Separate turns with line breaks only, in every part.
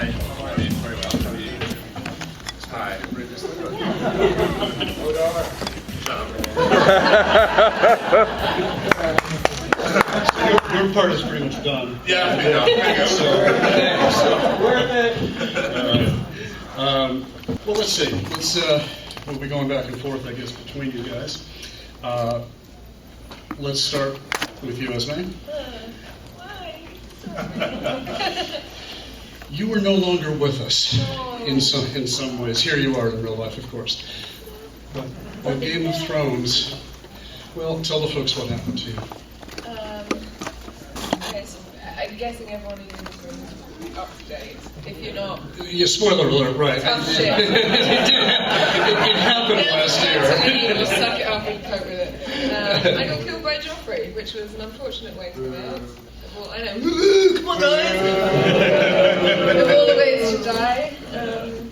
Hi, very well. How are you? Hi, Hodor.
Your part is pretty much done.
Yeah, I know.
Well, let's see. We'll be going back and forth, I guess, between you guys. Let's start with you, Esme.
Why?
You were no longer with us in some ways. Here you are in real life, of course. But the Game of Thrones. Well, tell the folks what happened to you.
Okay, so I'm guessing everyone in this room is up to date. If you're not,
Yeah, spoiler alert, right.
tough shit.
It happened last year.
Just suck it up and cope with it. I got killed by Joffrey, which was an unfortunate way to go out. Well, I know. Come on, guys! Of all the ways to die,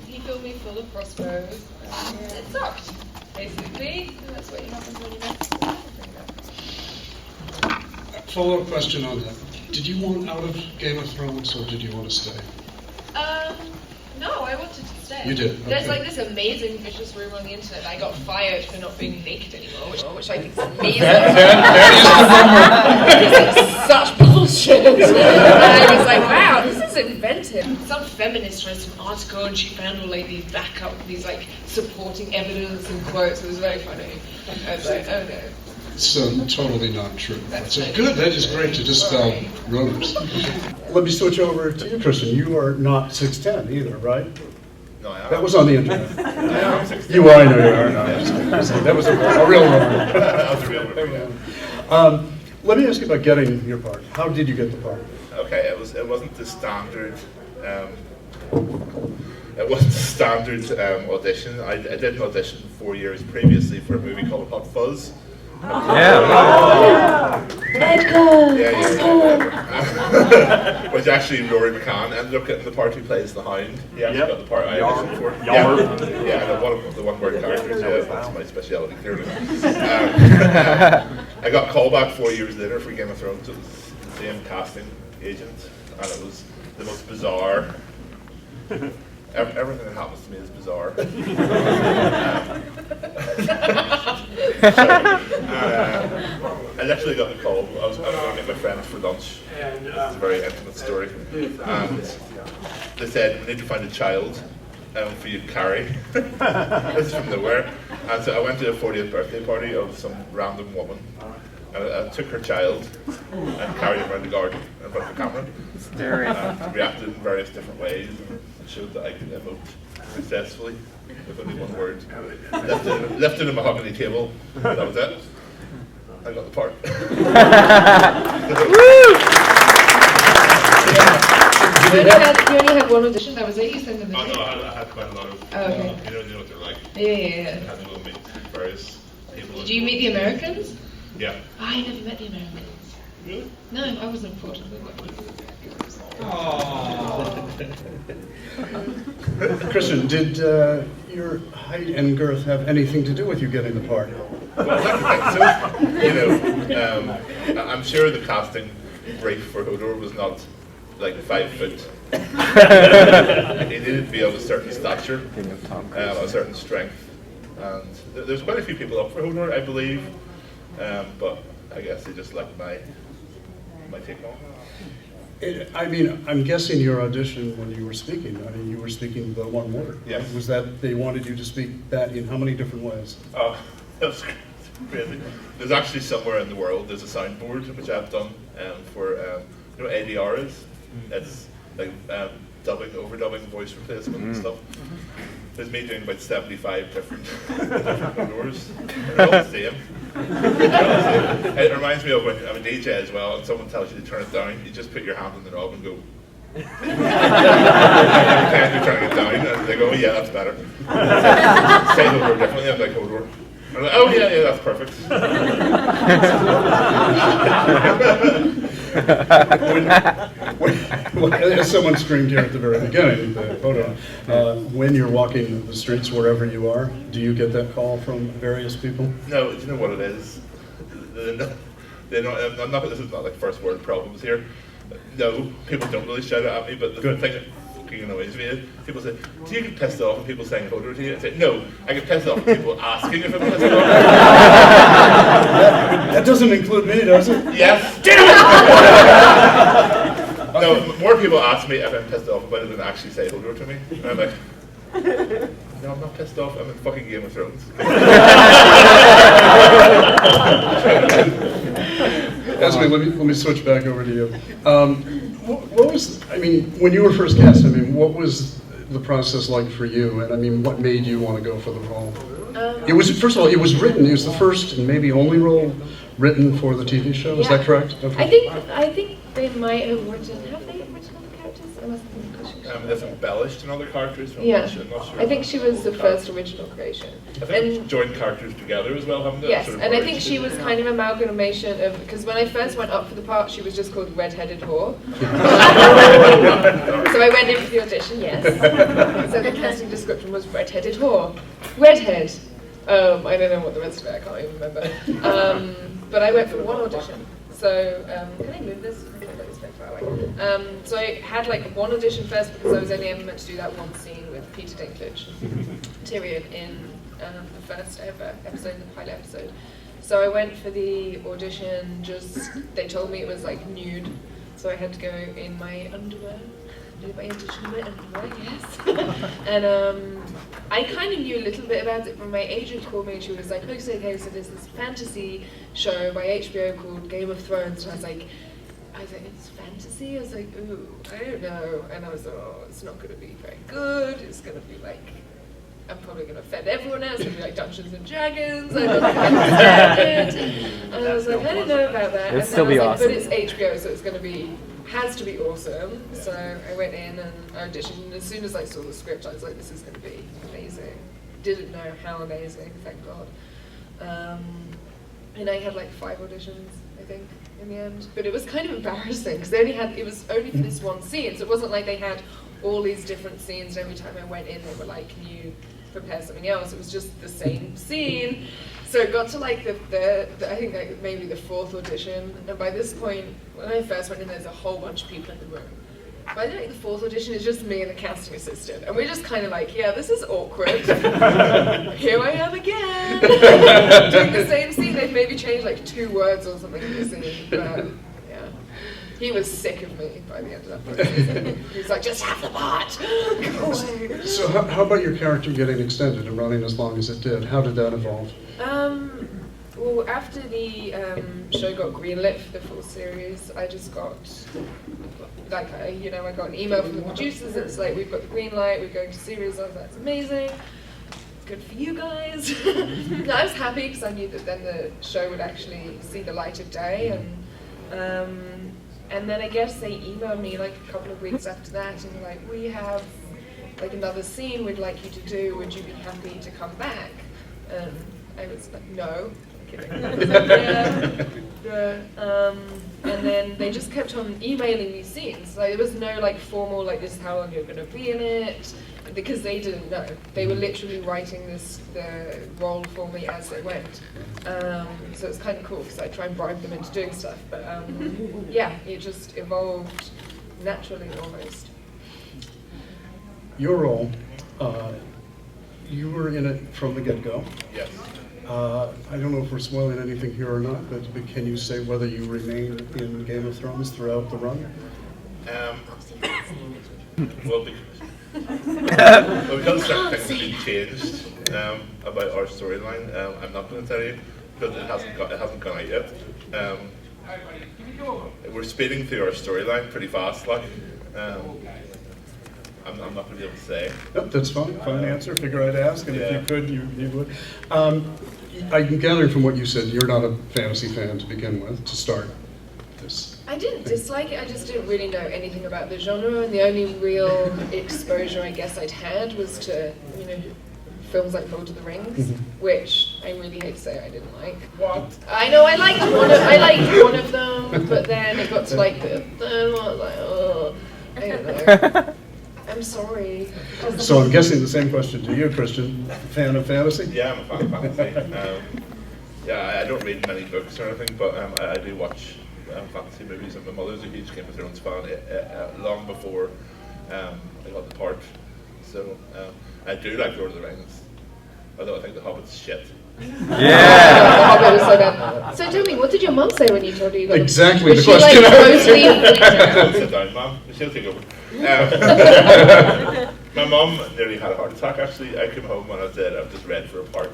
he filled me full of crossbows. It sucked, basically. And that's what happens when you mess with everything.
Follow-up question on that. Did you want out of Game of Thrones, or did you want to stay?
No, I wanted to stay.
You did?
There's
Okay.
like this amazing vicious rumor on the internet that I got fired for not being naked anymore, which I think is amazing. This is such bullshit. And I was like, wow, this is inventive. Some feminist wrote an article and she found all like these backup, these like supporting evidence and quotes. It was very funny. I was like, oh no.
So totally not true.
That's
So
right.
good. That is great to dispel rumors. Let me switch over to you, Kristian. You are not 6'10" either, right?
No, I am.
That was on the internet.
I am 16.
You are. I know you are. No, I'm just kidding. That was a real rumor.
That was a real rumor.
Let me ask you about getting your part. How did you get the part?
Okay, it wasn't the standard. It wasn't the standard audition. I did an audition 4 years previously for a movie called Hot Fuzz. Yeah. Which actually Rory McCann ended up getting the part who plays the Hound. He actually got the part I auditioned for. Yeah, the one-word characters. Yeah, that's my speciality clearly. I got called back 4 years later for Game of Thrones. It was the same casting agent, and it was the most bizarre. Everything that happens to me is bizarre. I literally got the call. I was going to meet my friends for lunch. It's a very intimate story. And they said, we need to find a child for you to carry. This is from nowhere. And so I went to a 40th birthday party of some random woman. And I took her child and carried him around the garden in front of the camera. And reacted in various different ways and showed that I could emote successfully with only one word. Lifted a mahogany table. That was it. I got the part.
You only had one audition, that was it? You sent them the
Oh no, I had quite a lot of.
okay.
You know what they're like.
Yeah.
I had to go meet various people.
Did you meet the Americans?
Yeah.
I never met the Americans.
Really?
No, I wasn't fortunate.
Kristian, did your height and girth have anything to do with you getting the part?
Well, I don't think so. You know, I'm sure the casting brief for Hodor was not like 5 foot. He needed to be of a certain stature, a certain strength, and there's quite a few people up for Hodor, I believe. But I guess they just liked my take on it.
I'm guessing your audition when you were speaking, you were speaking the one word.
Yes.
Was that, they wanted you to speak that in how many different ways?
Oh, that was crazy. There's actually somewhere in the world, there's a soundboard which I've done for, you know what ADR is? It's like dubbing, overdubbing, voice replacement and stuff. There's me doing about 75 different Hodors. They're all the same. It reminds me of when I'm a DJ as well, and someone tells you to turn it down, you just put your hand on the knob and go. Pretend you're turning it down, and they go, oh, yeah, that's better. Say Hodor differently, I'm like Hodor. I'm like, oh yeah, that's perfect.
As someone screamed here at the very beginning, when you're walking the streets wherever you are, do you get that call from various people?
No, do you know what it is? This is not like first world problems here. No, people don't really shout it at me, but the thing fucking annoys me. People say, do you get pissed off when people saying Hodor to you? I say, no, I get pissed off when people asking if I'm pissed off.
That doesn't include me, does it?
Yes. No, more people ask me if I'm pissed off about it than actually say Hodor to me. And I'm like, no, I'm not pissed off, I'm in fucking Game of Thrones.
Esme, let me switch back over to you. What was, I mean, when you were first cast, I mean, what was the process like for you? And I mean, what made you want to go for the role? It was, first of all, it was written, it was the first and maybe only role written for the TV show, is that correct?
Okay. I think they might have written, have they written other characters? I must think.
There's embellished in other characters from
Yeah,
Audition, not sure.
I think she was the first original creation.
I think joined characters together as well, haven't they?
Yes,
Sort of
and I think she was kind of an amalgamation of, because when I first went up for the part, she was just called Red-Headed Whore. So I went in for the audition, yes. So the casting description was Red-Headed Whore. Redhead. I don't know what the rest of it, I can't even remember. But I went for one audition. So, can I move this? I don't know, it's very far away. So I had like one audition first because I was only ever meant to do that one scene with Peter Dinklage, Tyrion, in the first ever episode, the pilot episode. So I went for the audition, they told me it was like nude, so I had to go in my underwear. Do my audition in my underwear, yes. And I kind of knew a little bit about it, but my agent called me and she was like, okay, so there's this fantasy show by HBO called Game of Thrones, and I was like, it's fantasy? I was like, ooh, I don't know. And I was like, oh, it's not going to be very good. It's going to be like, I'm probably going to offend everyone else. It's going to be like Dungeons and Dragons. I don't understand it. And I was like, I don't know about that.
It'd still be awesome.
But it's HBO, so it's going to be, has to be awesome. So I went in and auditioned, and as soon as I saw the script, I was like, this is going to be amazing. Didn't know how amazing, thank God. And I had like 5 auditions, I think, in the end. But it was kind of embarrassing because it was only for this one scene, so it wasn't like they had all these different scenes, and every time I went in, they were like, can you prepare something else? It was just the same scene. So it got to like I think like maybe the 4th audition, and by this point, when I first went in, there's a whole bunch of people in the room. By the way, the 4th audition is just me and the casting assistant, and we're just kind of like, yeah, this is awkward. Here I am again, doing the same scene. They've maybe changed like 2 words or something in the scene, but yeah. He was sick of me by the end of that process. He was like, just have the part, go away.
So how about your character getting extended and running as long as it did? How did that evolve?
Well, after the show got greenlit for the full series, I just got, like, I got an email from the producers. It's like, we've got the green light, we're going to series. I was like, that's amazing. It's good for you guys. And I was happy because I knew that then the show would actually see the light of day. And then I guess they emailed me like a couple of weeks after that and were like, we have like another scene we'd like you to do. Would you be happy to come back? And I was like, no. Kidding. And then they just kept on emailing me scenes. Like, there was no like formal, like, this is how long you're going to be in it, because they didn't know. They were literally writing the role for me as they went. So it's kind of cool because I try and bribe them into doing stuff. But yeah, it just evolved naturally almost.
Your role, you were in it from the get-go.
Yes.
I don't know if we're spoiling anything here or not, but can you say whether you remained in Game of Thrones throughout the run?
Well, because certain things have been changed about our storyline, I'm not going to tell you because it hasn't gone out yet. We're speeding through our storyline pretty fast, like. I'm not going to be able to say.
Nope, that's fine. Fine answer. Figure I'd ask, and if you could, you would. I'm gathering from what you said, you're not a fantasy fan to begin with, to start this.
I didn't dislike it, I just didn't really know anything about the genre, and the only real exposure I guess I'd had was to, films like Lord of the Rings, which I really hate to say I didn't like.
What?
I know, I liked one of them, but then it got to like the third one, I was like, oh, I don't know. I'm sorry.
So I'm guessing the same question to you, Kristian. Fan of fantasy?
Yeah, I'm a fan of fantasy. Yeah, I don't read many books or anything, but I do watch fantasy movies, and my mother's a huge Game of Thrones fan long before I got the part. So I do like Lord of the Rings, although I think The Hobbit's shit.
Yeah. So tell me, what did your mum say when you told her you got
Exactly
was
the
she
question.
like totally freaked out?
Don't sit down, Mum. She'll take over. My mum nearly had a heart attack, actually. I came home and I said, I've just read for a part.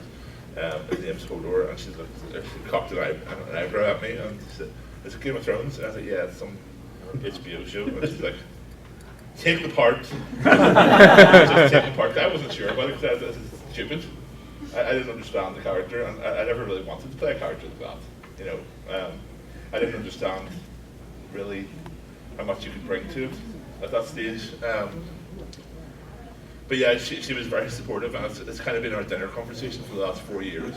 His name's Hodor, and she cocked an eyebrow at me, and she said, "Is it Game of Thrones?" And I said, "Yeah, it's some HBO show." And she's like, "Take the part." Just take the part. I wasn't sure about it because I was stupid. I didn't understand the character, and I never really wanted to play a character like that. You know, I didn't understand really how much you could bring to it at that stage. But yeah, she was very supportive, and it's kind of been our dinner conversation for the last 4 years.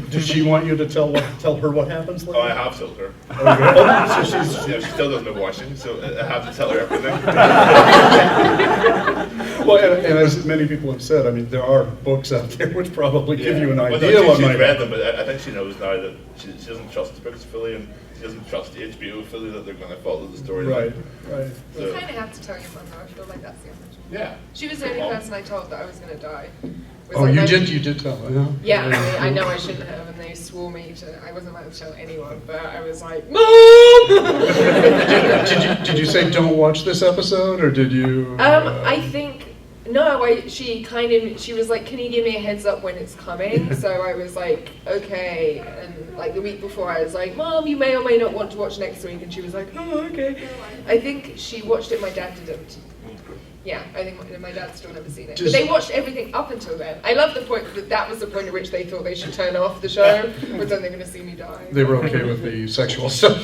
Does she want you to tell her what happens later?
Oh, I have told her.
So she's
She still doesn't know watching, so I have to tell her everything.
well, and as many people have said, I mean, there are books out there which probably give you an
Well,
idea
no,
what
she's
might
read
happen.
them, but I think she knows now that she doesn't trust the books fully, and she doesn't trust HBO fully that they're going to follow the story.
Right.
You
So,
kind of have to tell your mum, though. I feel like that's the original.
yeah.
She was the only person I told that I was going to die. Was
Oh,
like
you
my-
did tell her, huh?
Yeah, I know I shouldn't have, and they swore me to. I wasn't allowed to tell anyone, but I was like, Mom!
Did you say don't watch this episode, or did you?
I think no. She was like, "Can you give me a heads up when it's coming?" So I was like, "Okay." And like the week before, I was like, "Mom, you may or may not want to watch next week," and she was like, "Oh, okay." I think she watched it. My dad didn't. Yeah, I think my dad's still never seen it. But they watched everything up until then. I love the point that was the point at which they thought they should turn off the show, but then they're going to see me die.
They were okay with the sexual stuff.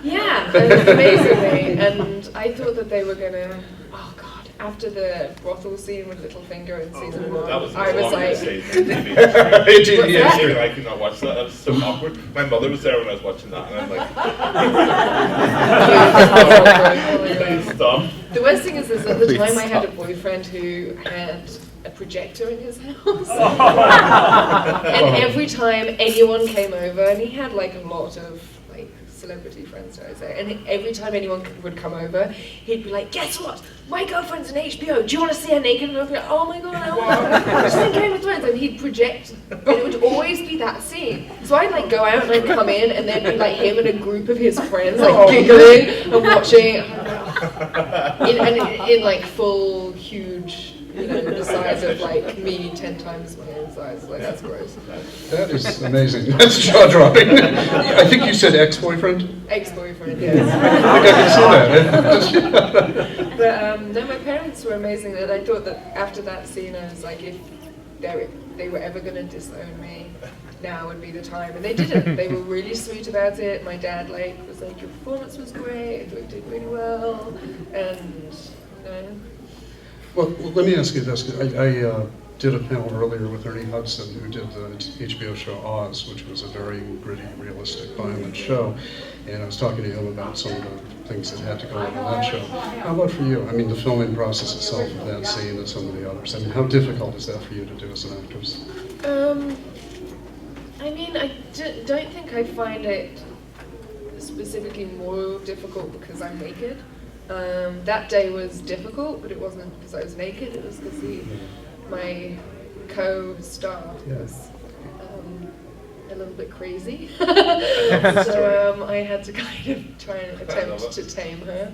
Yeah, amazingly. And I thought that they were going to, oh God, after the brothel scene with Littlefinger in season 1,
That was
I was like,
Even I could not watch that. That was so awkward. My mother was there when I was watching that, and I'm like, please stop.
the worst thing is at the time I had a boyfriend who had a projector in his house. And every time anyone came over, and he had like a lot of like celebrity friends, I would say, and every time anyone would come over, he'd be like, "Guess what? My girlfriend's in HBO. Do you want to see her naked?" And I'd be like, "Oh my God, I want to see Game of Thrones." And he'd project, and it would always be that scene. So I'd like go out and I'd come in, and there'd be like him and a group of his friends like giggling and watching, in like full huge, you know, the size of like me 10 times my own size. Like that's gross.
That is amazing. That's jaw dropping. I think you said ex-boyfriend.
Ex-boyfriend, yes.
I think I can see that.
But no, my parents were amazing. And I thought that after that scene, I was like, if they were ever going to disown me, now would be the time. And they didn't. They were really sweet about it. My dad was like, "Your performance was great. I thought you did really well." And you know.
Well, let me ask you this. I did a panel earlier with Ernie Hudson, who did the HBO show Oz, which was a very gritty, realistic, violent show. And I was talking to him about some of the things that had to go on in that show. How about for you? I mean, the filming process itself of that scene and some of the others. I mean, how difficult is that for you to do as an actress?
I mean, I don't think I find it specifically more difficult because I'm naked. That day was difficult, but it wasn't because I was naked. It was because my co-star was a little bit crazy. So I had to kind of try and attempt to tame her,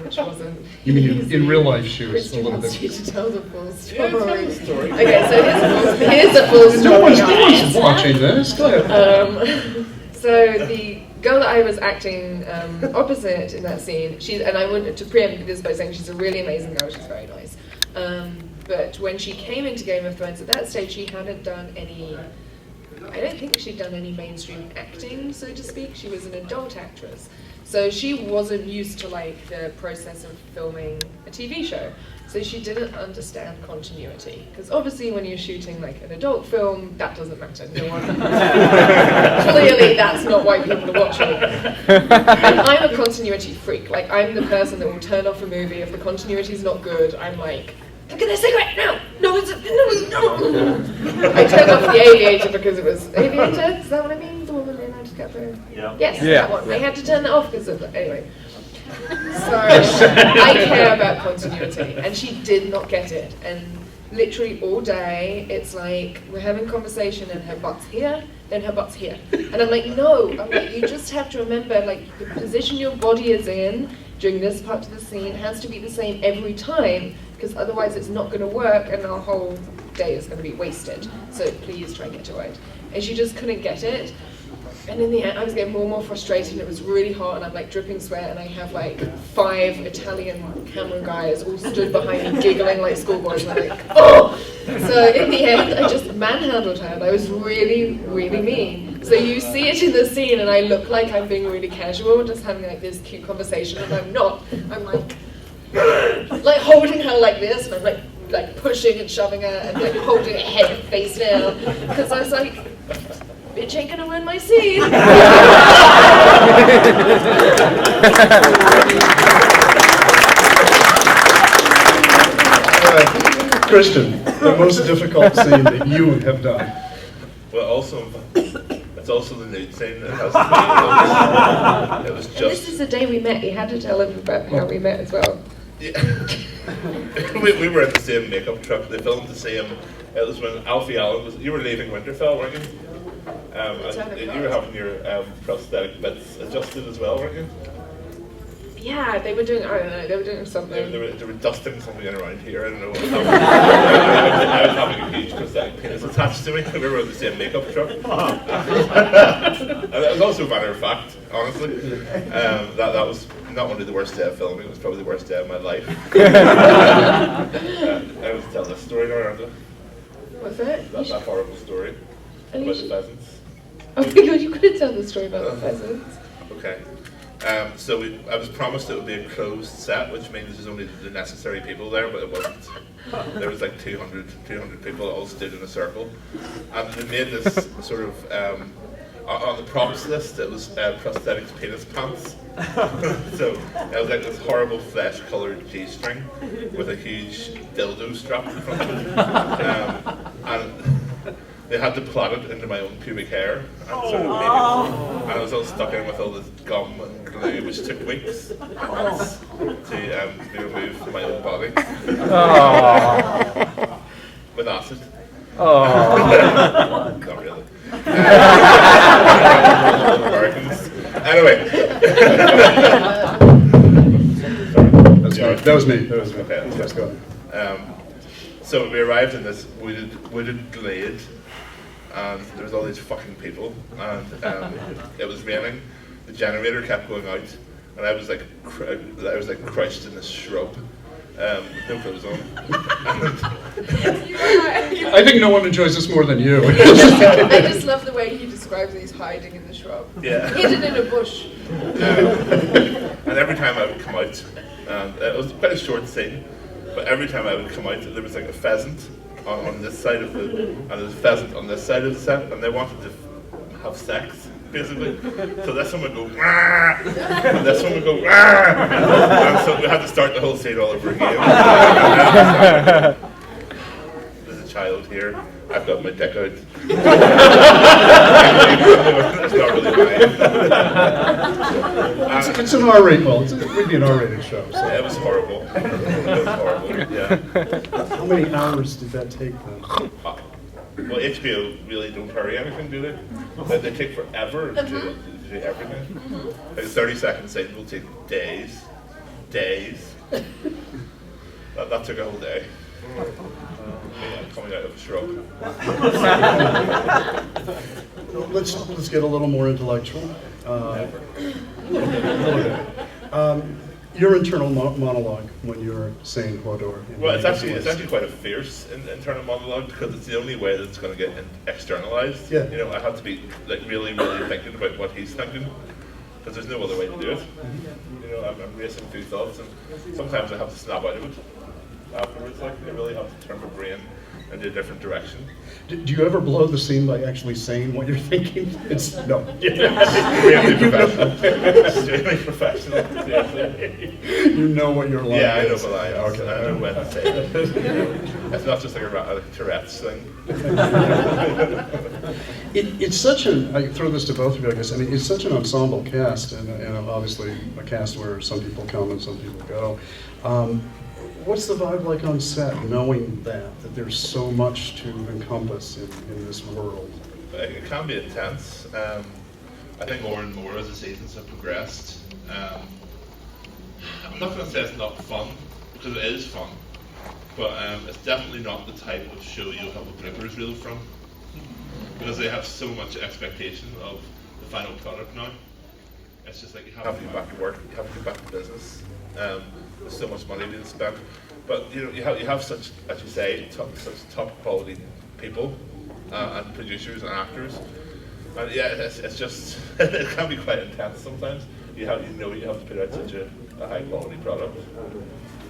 which wasn't
You mean
easy.
in real life she was a
Kristian
little
wants
bit...
you to tell the full story.
Yeah, tell the story.
Okay, so here's the full story.
No one's
guys.
watching this. Go ahead.
So the girl that I was acting opposite in that scene, and I wanted to preempt this by saying she's a really amazing girl. She's very nice. But when she came into Game of Thrones, at that stage she hadn't done any. I don't think she'd done any mainstream acting, so to speak. She was an adult actress. So she wasn't used to like the process of filming a TV show. So she didn't understand continuity. Because obviously when you're shooting like an adult film, that doesn't matter. No one clearly that's not why people are watching it. And I'm a continuity freak. Like I'm the person that will turn off a movie if the continuity is not good. I'm like, look at the cigarette! No, no. I turned off the Aviator because it was Aviator. Is that what I mean? The woman in
Leonardo DiCaprio?
Yeah.
Yes,
Yeah.
that one. I had to turn that off because of anyway. So I care about continuity, and she did not get it. And literally all day, it's like we're having conversation, and her butt's here, then her butt's here, and I'm like, no. I'm like, you just have to remember, like, the position your body is in during this part of the scene has to be the same every time, because otherwise it's not going to work, and our whole day is going to be wasted. So please try and get it right. And she just couldn't get it. And in the end, I was getting more and more frustrated. It was really hot, and I'm like dripping sweat, and I have like 5 Italian camera guys all stood behind me, giggling like schoolboys. And I'm like, oh! So in the end, I just manhandled her, and I was really, really mean. So you see it in the scene, and I look like I'm being really casual, just having like this cute conversation, and I'm not. I'm like holding her like this, and I'm like pushing and shoving her, and like holding her head and face down, because I was like, bitch ain't gonna win my scene.
Kristian, the most difficult scene that you have done.
Well, also, it's also the nude scene that has it was
And
just.
this is the day we met. You had to tell him about how we met as well.
Yeah. we were in the same makeup truck. They filmed the same. It was when Alfie Allen was. You were leaving Winterfell, weren't you? And you were having your prosthetic bits adjusted as well, weren't you?
Yeah, they were doing, I don't know, they were doing something.
They were dusting something in around here. I don't know what was happening. I was having a huge prosthetic penis attached to me. We were in the same makeup truck. And it was also a matter of fact, honestly. That was not only the worst day of filming, it was probably the worst day of my life. I was telling this story now, aren't I?
What's it?
That horrible story about the pheasants.
Oh my god, you couldn't tell the story about the pheasants.
Okay. So I was promised it would be a closed set, which means there's only the necessary people there, but it wasn't. There was like 200 people that all stood in a circle. And they made this sort of, on the props list, it was prosthetics penis pants. So it was like this horrible flesh-coloured G-string with a huge dildo strapped in front of it. And they had to plot it into my own pubic hair and sort of make it. And I was all stuck in with all this gum and glue, which took weeks to be removed from my own body. With acid. Not really. Americans. Anyway.
That was me.
Okay,
Let's go.
So we arrived in this wooded glade, and there was all these fucking people, and it was raining. The generator kept going out, and I was like crouched in this shrub, with no clothes on.
I think no one enjoys this more than you.
I just love the way he describes he's hiding in the shrub.
Yeah.
Hidden in a bush.
And every time I would come out, and it was quite a short scene, but every time I would come out, there was like a pheasant on this side of and there was a pheasant on this side of the set, and they wanted to have sex, basically. So this one would go, "Wah!" and this one would go, "Wah!" And so we had to start the whole scene all over again. There's a child here. I've got my dick out. It's not really mine.
It's an R-rated, well, it would be an R-rated show. So.
It was horrible. It was horrible, yeah.
How many hours did that take then?
Well, HBO really don't hurry anything, do they? They take forever to do everything. Like a 30-second scene will take days. That took a whole day. Yeah, coming out of a shrub.
Let's get a little more intellectual. A little bit. Your internal monologue when you're saying Hodor.
Well, it's actually quite a fierce internal monologue, because it's the only way that it's going to get externalized.
Yeah.
You know, I have to be like really thinking about what he's thinking, because there's no other way to do it. You know, I'm racing through thoughts, and sometimes I have to snap out of it afterwards. Like, I really have to turn my brain in a different direction.
Do you ever blow the scene by actually saying what you're thinking? It's no.
Extremely professional. Extremely professional.
You know what your line
Yeah, I know
is.
the line.
Okay.
I know when to say it. It's not just like a Tourette's thing.
It's such an, I throw this to both of you, I guess, I mean, it's such an ensemble cast, and obviously a cast where some people come and some people go. What's the vibe like on set, knowing that there's so much to encompass in this world?
It can be intense. I think more and more as the seasons have progressed. I'm not going to say it's not fun, because it is fun, but it's definitely not the type of show you'll have a bloopers reel from, because they have so much expectation of the final product now. It's just like you have to get back to work, you have to get back to business. There's so much money being spent, but you have such, as you say, such top quality people and producers and actors, and yeah, it's just it can be quite intense sometimes. You have to put out such a high quality product.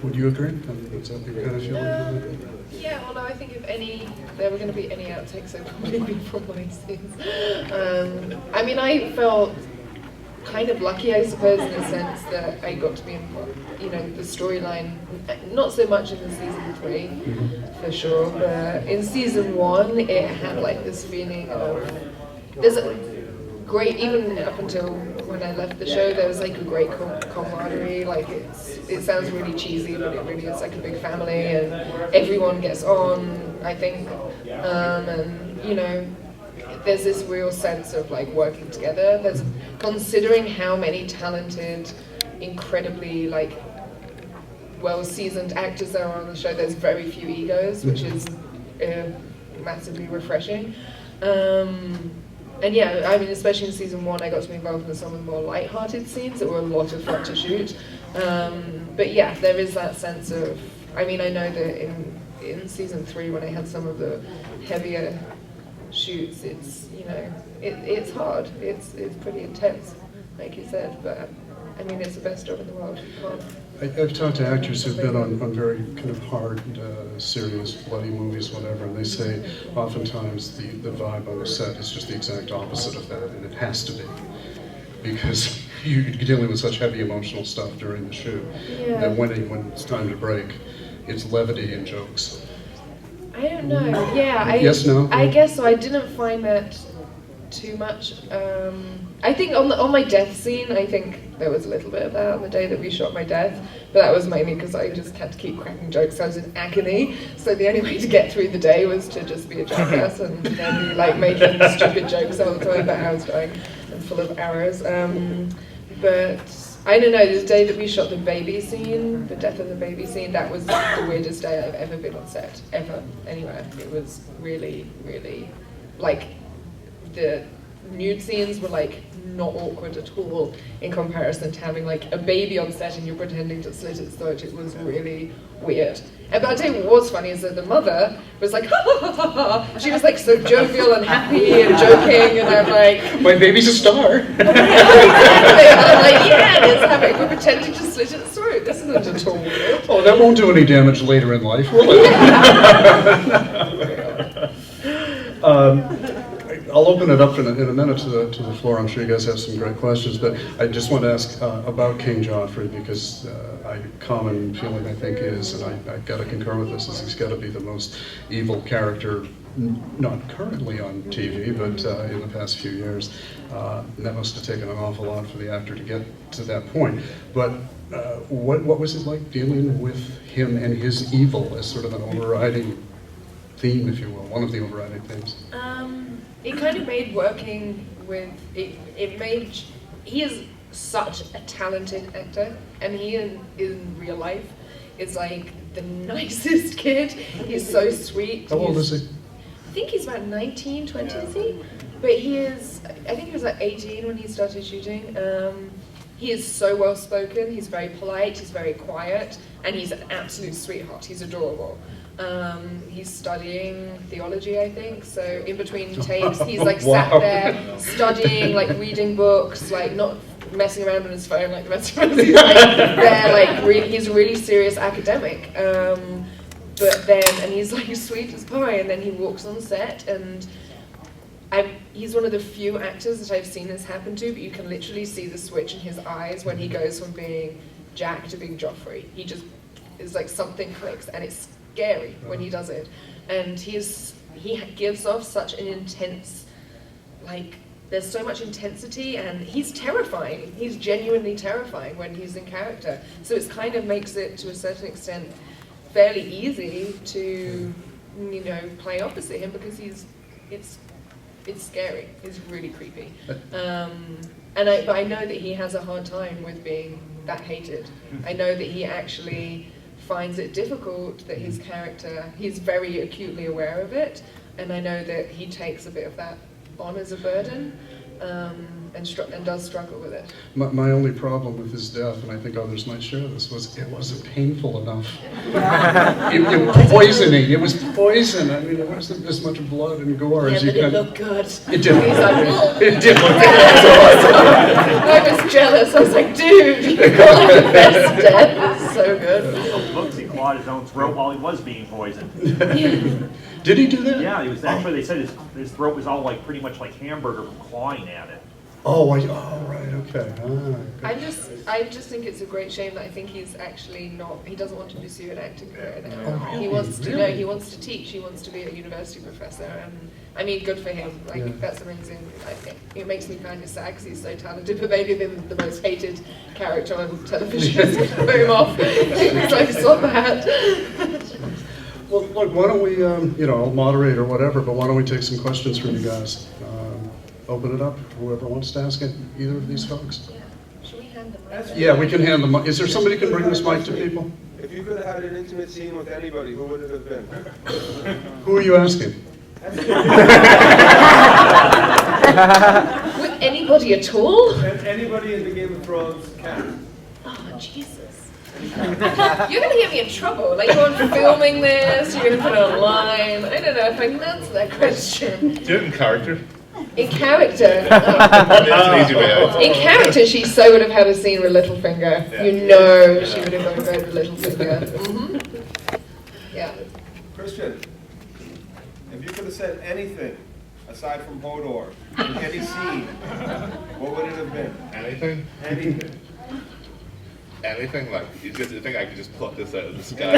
Would you agree? What's that your kind of feeling?
Yeah, although I think if there were going to be any outtakes, they'd probably be from my scenes. I mean, I felt kind of lucky, I suppose, in the sense that I got to be in, the storyline, not so much in the season 3, for sure, but in season 1, it had like this feeling of, there's a great, even up until when I left the show, there was like a great camaraderie, like it sounds really cheesy, but it really is like a big family, and everyone gets on, I think, and there's this real sense of like working together. There's, considering how many talented, incredibly like well-seasoned actors there are on the show, there's very few egos, which is massively refreshing. And yeah, I mean, especially in season 1, I got to be involved in some of the more light-hearted scenes that were a lot of fun to shoot. But yeah, there is that sense of, I mean, I know that in season 3, when I had some of the heavier shoots, it's, it's hard. It's pretty intense, like you said, but I mean, it's the best job in the world.
I've talked to actors who've been on very kind of hard, serious, bloody movies, whatever, and they say oftentimes the vibe on the set is just the exact opposite of that, and it has to be. Because you're dealing with such heavy emotional stuff during the shoot, that when it's time to break, it's levity and jokes.
I don't know, yeah.
Yes, no?
I guess so. I didn't find that too much. I think on my death scene, I think there was a little bit of that on the day that we shot my death, but that was mainly because I just had to keep cracking jokes. I was in agony, so the only way to get through the day was to just be a jackass and be like making stupid jokes all the time about how I was dying and full of arrows. But I don't know, the day that we shot the baby scene, the death of the baby scene, that was the weirdest day I've ever been on set, ever, anywhere. It was really, really, like, the nude scenes were like not awkward at all in comparison to having like a baby on set and you're pretending to slit its throat. It was really weird. But I'll tell you what was funny is that the mother was like, ha ha ha ha ha. She was like so jovial and happy and joking, and I'm like,
my baby's a star.
exactly. I'm like, yeah, it's happening. We're pretending to slit its throat. This isn't at all weird.
Oh, that won't do any damage later in life, will it? I'll open it up in a minute to the floor. I'm sure you guys have some great questions, but I just want to ask about King Joffrey, because a common feeling I think is, and I've got to concur with this, is he's got to be the most evil character, not currently on TV, but in the past few years. And that must have taken an awful lot for the actor to get to that point. But what was it like dealing with him and his evil as sort of an overriding theme, if you will, one of the overriding themes?
It kind of made working with, he is such a talented actor, and he in real life is like the nicest kid. He's so sweet.
How old is he?
I think he's about 19, 20, is he? But I think he was like 18 when he started shooting. He is so well spoken, he's very polite, he's very quiet, and he's an absolute sweetheart. He's adorable. He's studying theology, I think, so in between takes he's like sat there studying, like reading books, like not messing around on his phone like the rest of us. He's like there, like he's a really serious academic. But then, and he's like sweet as pie, and then he walks on set, and he's one of the few actors that I've seen this happen to, but you can literally see the switch in his eyes when he goes from being Jack to being Joffrey. He just is like something clicks, and it's scary when he does it. And he gives off such an intense, like, there's so much intensity, and he's terrifying. He's genuinely terrifying when he's in character. So it kind of makes it, to a certain extent, fairly easy to, you know, play opposite him, because it's scary. It's really creepy. But I know that he has a hard time with being that hated. I know that he actually finds it difficult that his character, he's very acutely aware of it, and I know that he takes a bit of that on as a burden, and does struggle with it.
My only problem with his death, and I think others might share this, was it wasn't painful enough. It was poisoning. It was poison. I mean, it wasn't this much blood and gore as you
but it
could.
looked good.
It did.
He's like, "Oh."
It did look
I was jealous. I was like, dude, you got the best death. It's so good.
Looks he clawed his own throat while he was being poisoned.
Did he do that?
Yeah, he was actually. They said his throat was all like pretty much like hamburger from clawing at it.
Oh, right, okay.
I just think it's a great shame that I think he's actually not, he doesn't want to pursue an acting career now.
Oh, really?
He wants to,
Really?
no, he wants to teach, he wants to be a university professor, and I mean, good for him, like,
Yeah.
that's amazing. It makes me kind of sad because he's so talented, but maybe been the most hated character on television has throw him off. It's like, so bad.
Well, look, why don't we, you know, I'll moderate or whatever, but why don't we take some questions from you guys? Open it up, whoever wants to ask it, either of these folks.
Yeah. Should we hand them out?
Yeah, we can hand them. Is there somebody who can bring this mic to people?
If you could have had an intimate scene with anybody, who would it have been?
Who are you asking?
With anybody at all?
Anybody in the Game of Thrones cast.
Oh, Jesus. You're going to get me in trouble. Like, you're filming this, you're going to put it online. I don't know if I can answer that question.
Do it in character.
In character.
That's an easy way out.
In character, she so would have had a scene with Littlefinger.
Yeah.
You know she would have gone to bed with Littlefinger. Mm-hmm. Yeah.
Kristian, if you could have said anything aside from Hodor in any scene, what would it have been?
Anything?
Anything.
Anything? Like, you think I could just pluck this out of the sky?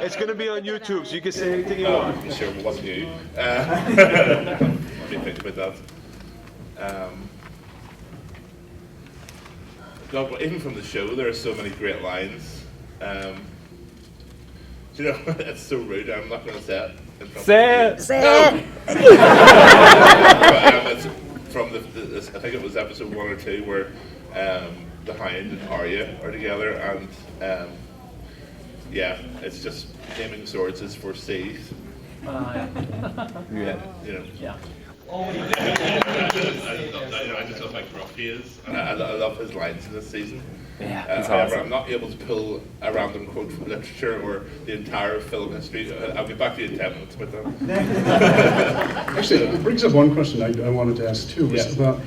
It's going to be on YouTube, so you can say anything you want.
I'm sure it wasn't you. Let me think about that. God, but even from the show, there are so many great lines. You know, it's so rude. I'm not going to say it. In front of you.
Say it.
But, it's from I think it was episode 1 or 2 where the Hound and Arya are together, and yeah, it's just naming swords is for seas.
Yeah.
You know.
Yeah.
I just love how gruff he is, and I love his lines in this season.
Yeah, he's
However,
awesome.
I'm not able to pull a random quote from literature or the entire film history. I'll get back to you in 10 minutes with that.
Actually, it brings up one question I wanted to ask too, was
Yeah.
about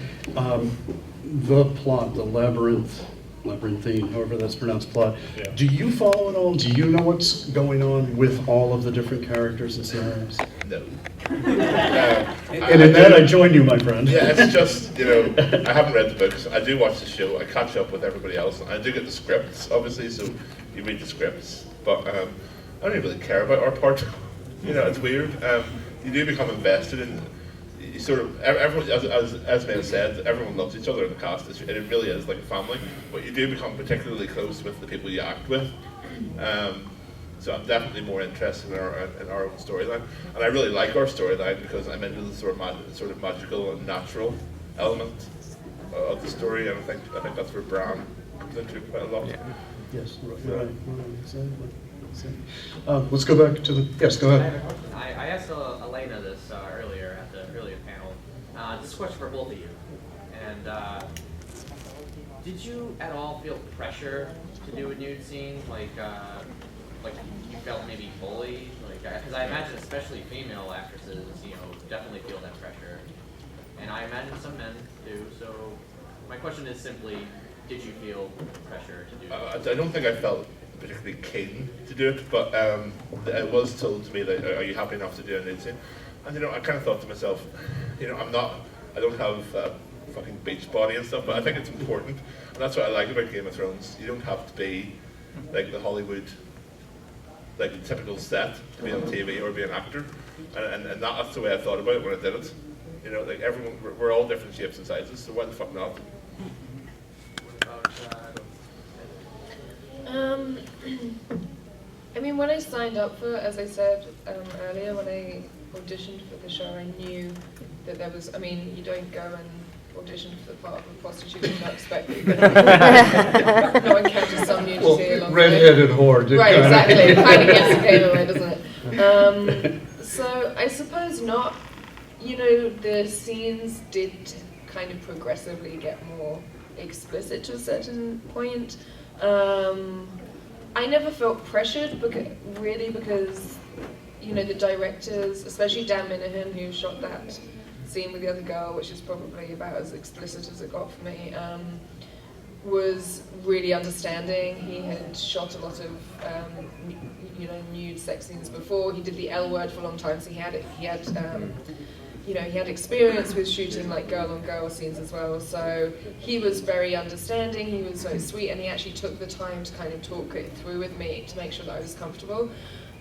the plot, the labyrinthine, however that's pronounced, plot.
Yeah.
Do you follow it all? Do you know what's going on with all of the different characters and scenarios?
No.
And in that, I join you, my friend.
Yeah, it's just, you know, I haven't read the books. I do watch the show. I catch up with everybody else. I do get the scripts, obviously, so you read the scripts. But I don't even really care about our part. You know, it's weird. You do become invested in, you sort of, everyone, as Esme said, everyone loves each other in the cast. It really is like a family. But you do become particularly close with the people you act with. So I'm definitely more interested in our own storyline, and I really like our storyline because I'm into the sort of magical and natural element of the story, and I think that's where Bran comes into quite a lot.
Yeah.
Yes, right, exactly. Let's go back to the, yes, go ahead.
I asked Elena this earlier at the earlier panel. This is a question for both of you. And did you at all feel pressure to do a nude scene? Like you felt maybe bullied? Because I imagine especially female actresses, you know, definitely feel that pressure. And I imagine some men do. So my question is simply, did you feel pressure to do it?
I don't think I felt particularly keen to do it, but it was told to me that, are you happy enough to do a nude scene? And I kind of thought to myself, I don't have fucking beach body and stuff, but I think it's important, and that's what I like about Game of Thrones. You don't have to be like the Hollywood, like the typical set to be on TV or be an actor, and that's the way I thought about it when I did it. Like everyone, we're all different shapes and sizes, so why the fuck not?
I mean, when I signed up for it, as I said earlier, when I auditioned for the show, I knew that there was, you don't go and audition for the part of a prostitute and not expect that you're going to encounter some nudity along the way.
Red-headed whore.
Right, exactly. It kind of gets the game away, doesn't it? So I suppose not. The scenes did kind of progressively get more explicit to a certain point. I never felt pressured because the directors, especially Dan Minahan, who shot that scene with the other girl, which is probably about as explicit as it got for me, was really understanding. He had shot a lot of nude sex scenes before. He did the L word for a long time, so he had experience with shooting like girl on girl scenes as well. So he was very understanding. He was so sweet, and he actually took the time to kind of talk it through with me to make sure that I was comfortable.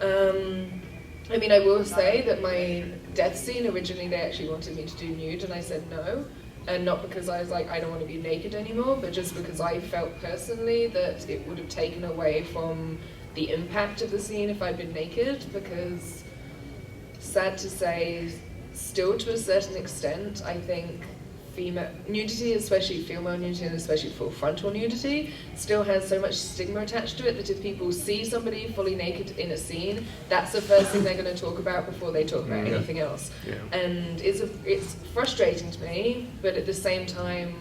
I will say that my death scene, originally they actually wanted me to do nude, and I said no. And not because I was like, I don't want to be naked anymore, but just because I felt personally that it would have taken away from the impact of the scene if I'd been naked, because, sad to say, still to a certain extent, I think female nudity, especially female nudity and especially full frontal nudity, still has so much stigma attached to it that if people see somebody fully naked in a scene, that's the first thing they're going to talk about before they talk about anything else. Yeah. And it's frustrating to me, but at the same time,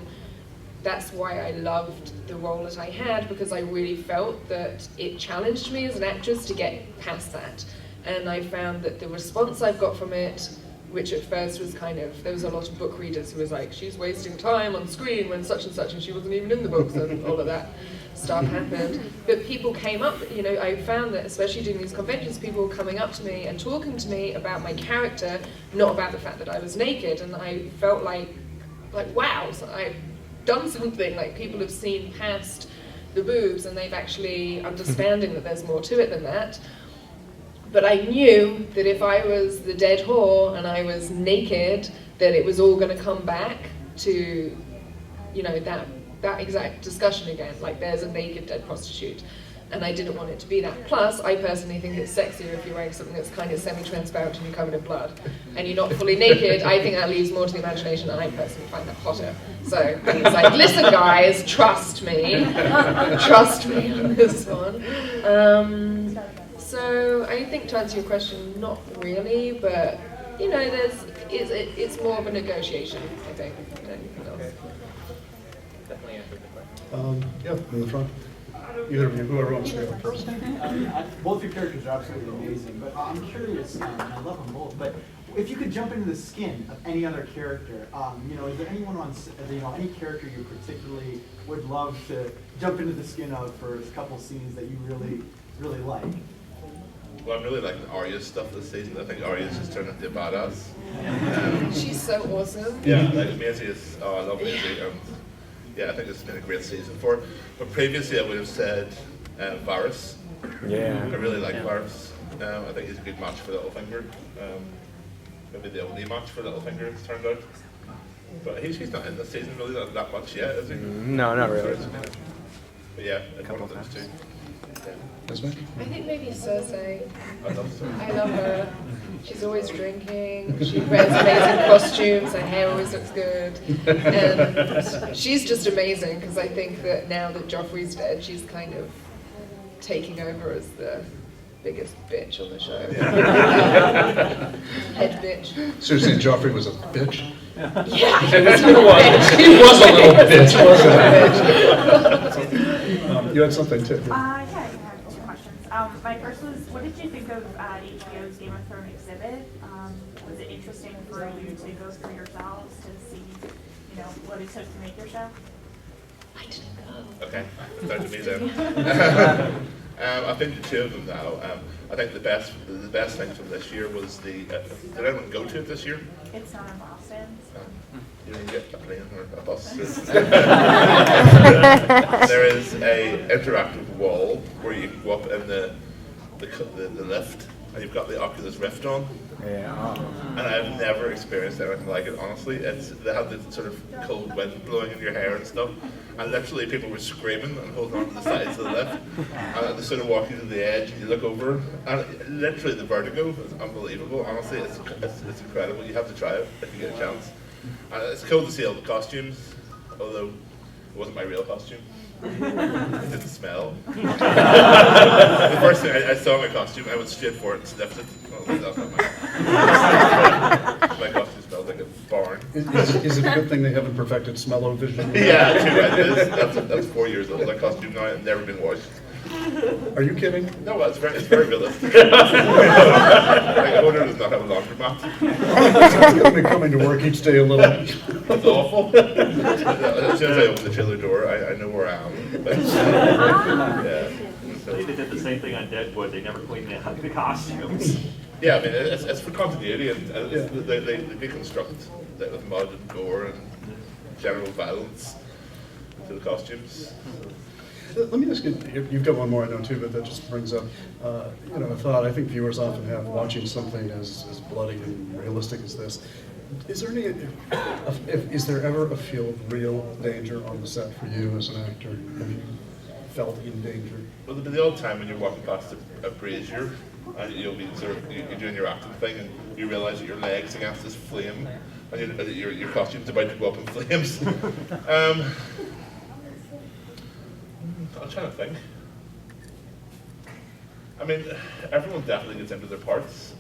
that's why I loved the role that I had, because I really felt that it challenged me as an actress to get past that. And I found that the response I've got from it, which at first was there was a lot of book readers who was like, she's wasting time on screen when such and she wasn't even in the books, and all of that stuff happened. But people came up, I found that especially doing these conventions, people were coming up to me and talking to me about my character, not about the fact that I was naked, and I felt like wow, so I've done something, like people have seen past the boobs and they've actually understanding that there's more to it than that. But I knew that if I was the dead whore and I was naked, that it was all going to come back to, that exact discussion again. Like, there's a naked dead prostitute, and I didn't want it to be that. Plus, I personally think it's sexier if you're wearing something that's kind of semi-transparent and you're covered in blood, and you're not fully naked. I think that leaves more to the imagination, and I personally find that hotter. So I was like, listen, guys, trust me on this one. So I think, to answer your question, not really, but it's more of a negotiation, I think, than anything else.
Definitely answered the question.
In the front. Either of you, whoever wants to go first.
Both your characters are absolutely amazing, but I'm curious, and I love them both, but if you could jump into the skin of any other character, is there anyone on, any character you particularly would love to jump into the skin of for a couple scenes that you really, really like?
Well, I'm really liking Arya's stuff this season. I think Arya's just turned into a badass.
She's so awesome.
Yeah, Maisie is, I love Maisie. I think it's been a great season for her. But previously I would have said Varys.
Yeah.
I really like Varys. I think he's a good match for Littlefinger. Maybe the only match for Littlefinger, it's turned out. But he's not in this season really that much yet, is he?
No, not really.
But yeah, it's one of those two.
Esme?
I think maybe Cersei.
I love Cersei.
I love her. She's always drinking. She wears amazing costumes. Her hair always looks good. And she's just amazing, because I think that now that Joffrey's dead, she's kind of taking over as the biggest bitch on the show. Head bitch.
So you're saying Joffrey was a bitch?
Yeah, he was a little bitch.
He was a little bitch, wasn't he? You had something too.
I have two questions. My first was, what did you think of HBO's Game of Thrones exhibit? Was it interesting for you to go through yourselves to see, what it took to make your show?
I didn't go.
Okay, start to me then. I've been to 2 of them now. I think the best thing from this year was did anyone go to it this year?
It's not in Boston.
You didn't get a plane or a bus. There is a interactive wall where you can go up in the lift, and you've got the Oculus Rift on.
Yeah.
And I've never experienced anything like it, honestly. They had this sort of cold wind blowing in your hair and stuff, and literally people were screaming and holding on to the sides of the lift, and they sort of walk you to the edge, and you look over, and literally the vertigo is unbelievable. Honestly, it's incredible. You have to try it if you get a chance. And it's cool to see all the costumes, although it wasn't my real costume. It didn't smell. The first thing I saw my costume, I went straight for it and sniffed it. Oh, that's not mine. My costume smelled like a barn.
Is it a good thing they haven't perfected smell-o-vision?
Yeah, too right. That's 4 years old. That costume now has never been washed.
Are you kidding?
No, it's very realistic. Like, Hodor does not have a laundromat.
It's going to be coming to work each day a little.
It's awful. As soon as I open the trailer door, I know where I am. But, yeah.
They did the same thing on Deadwood. They never cleaned the costumes.
Yeah, I mean, it's for continuity, and they deconstruct with mud and gore and general violence to the costumes.
Let me ask you, you've got one more I know too, but that just brings up, a thought I think viewers often have watching something as bloody and realistic as this. Is there ever a feel of real danger on the set for you as an actor? Have you felt in danger?
Well, there'll be the odd time when you're walking past a brazier, and you'll be you're doing your acting thing, and you realise that your leg's against this flame, and your costume's about to go up in flames. I'm trying to think. I mean, everyone definitely gets into their parts.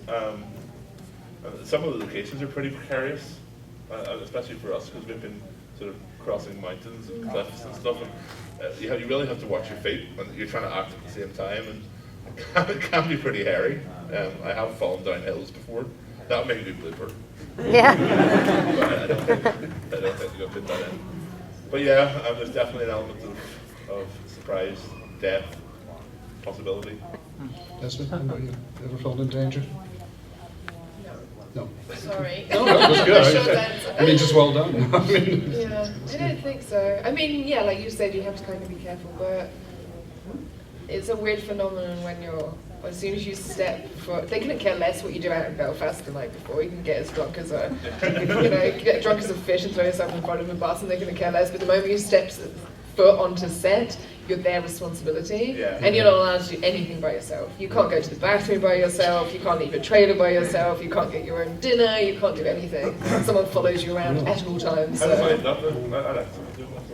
Some of the locations are pretty precarious, especially for us, because we've been sort of crossing mountains and cliffs and stuff. And you really have to watch your feet when you're trying to act at the same time, and it can be pretty hairy. I have fallen down hills before. That would make a good blooper.
Yeah.
But I don't think you're going to put that in. But yeah, there's definitely an element of surprise, death, possibility.
Esme, how about you? Ever felt in danger? No.
Sorry.
No, that was good.
Short answer.
I mean, just well done.
Yeah, I don't think so. I mean, yeah, like you said, you have to kind of be careful, but it's a weird phenomenon when as soon as you step foot, they couldn't care less what you do out in Belfast the night before. You can get as drunk as you can get drunk as a fish and throw yourself in front of a bus, and they couldn't care less. But the moment you step foot onto set, you're their responsibility, and you're not allowed to do anything by yourself. You can't go to the bathroom by yourself, you can't leave your trailer by yourself, you can't get your own dinner, you can't do anything. Someone follows you around at all times.
I don't
So.
mind that, but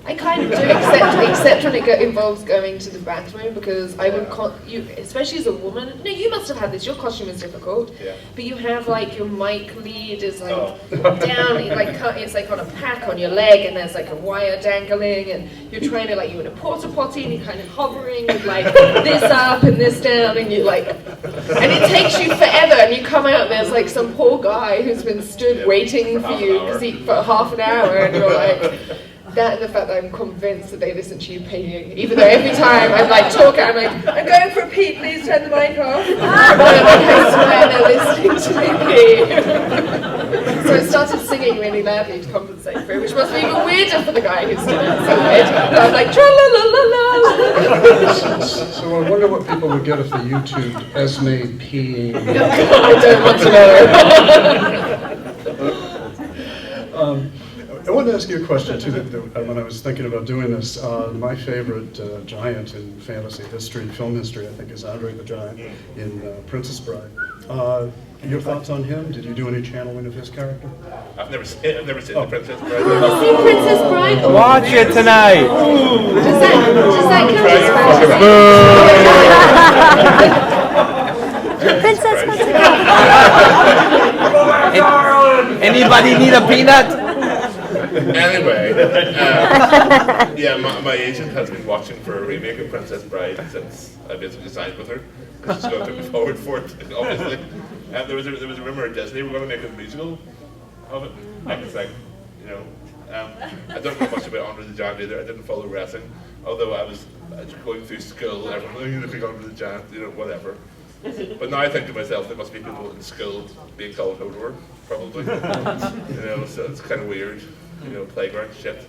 I kind of do, except when it involves going to the bathroom, because I would, especially as a woman, no, you must have had this, your costume is difficult, but you have like your mic lead is like down, it's like on a pack on your leg, and there's like a wire dangling, and you're trying to you're in a porta potty, and you're kind of hovering with like this up and this down, and you're like, and it takes you forever, and you come out and there's like some poor guy who's been stood waiting for you for half an hour, and you're like, that and the fact that I'm convinced that they listen to you peeing, even though every time I'm like talking, I'm like, I'm going for a pee, please turn the mic off. And I'm like, I swear they're listening to me pee. So I started singing really loudly to compensate for it, which must be even weirder for the guy who's doing it so weird. And I'm like, tra-la-la-la-la.
So I wonder what people would get if they YouTubed Esme peeing.
I don't want to know.
I wanted to ask you a question too. That when I was thinking about doing this, my favorite giant in fantasy history, film history, I think, is Andre the Giant in Princess Bride. Your thoughts on him? Did you do any channeling of his character?
I've never seen the Princess Bride.
Have you seen Princess Bride?
Watch it tonight!
Does that count as
Princess
Anybody need a peanut?
Anyway, my agent has been watching for a remake of Princess Bride since I basically signed with her, because she's going to put me forward for it, obviously. And there was a rumor at Disney we're going to make a musical of it. And it's like, I don't know much about Andre the Giant either. I didn't follow wrestling, although I was going through school. Everyone looking Andre the Giant, whatever. But now I think to myself, there must be people in school being called Hodor, probably. So it's kind of weird. Playground shit.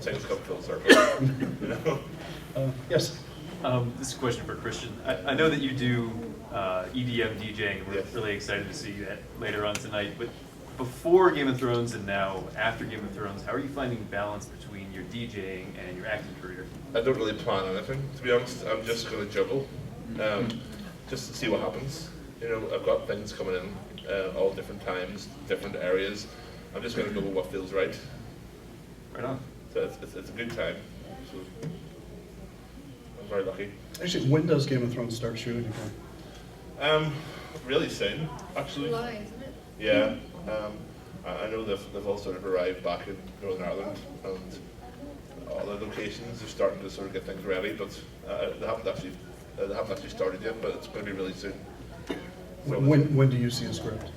Things come full circle.
Yes.
This is a question for Kristian. I know that you do EDM DJing, and we're really excited to see that later on tonight. But before Game of Thrones and now after Game of Thrones, how are you finding balance between your DJing and your acting career?
I don't really plan anything, to be honest. I'm just going to juggle, just to see what happens. I've got things coming in all different times, different areas. I'm just going to go with what feels right.
Right on.
So it's a good time. So I'm very lucky.
Actually, when does Game of Thrones start shooting again?
Really soon, actually.
July, isn't it?
Yeah. I know they've all sort of arrived back in Northern Ireland, and all the locations are starting to sort of get things ready, but they haven't actually started yet. But it's going to be really soon. So
When do you see a script?